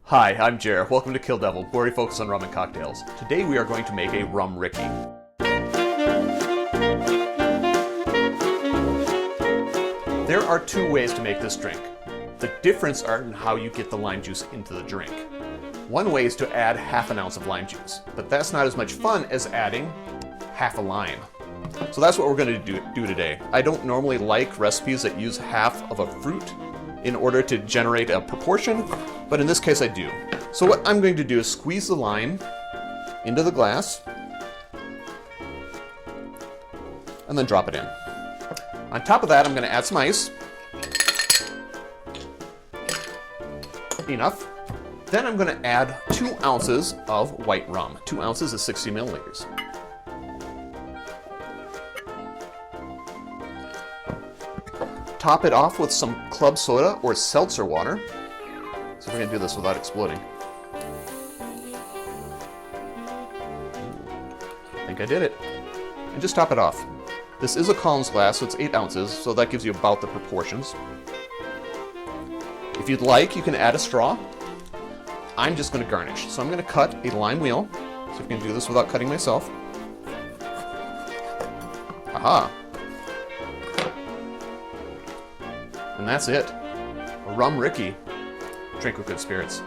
Hi, I'm Jer. Welcome to Kill-Divill, where we focus on rum and cocktails. Today we are going to make a Rum Rickey. There are two ways to make this drink. The difference are in how you get the lime juice into the drink. One way is to add half an ounce of lime juice, but that's not as much fun as adding half a lime. So that's what we're going to do today. I don't normally like recipes that use half of a fruit in order to generate a proportion, but in this case I do. So what I'm going to do is squeeze the lime into the glass and then drop it in. On top of that, I'm going to add some ice. Enough. Then I'm going to add 2 ounces of white rum. 2 ounces is 60 milliliters. Top it off with some club soda or seltzer water. So we're going to do this without exploding. I think I did it. And just top it off. This is a Collins glass, so it's 8 ounces, so that gives you about the proportions. If you'd like, you can add a straw. I'm just going to garnish. So I'm going to cut a lime wheel. So if I can do this without cutting myself. Aha! And that's it. A Rum Rickey. Drink with good spirits.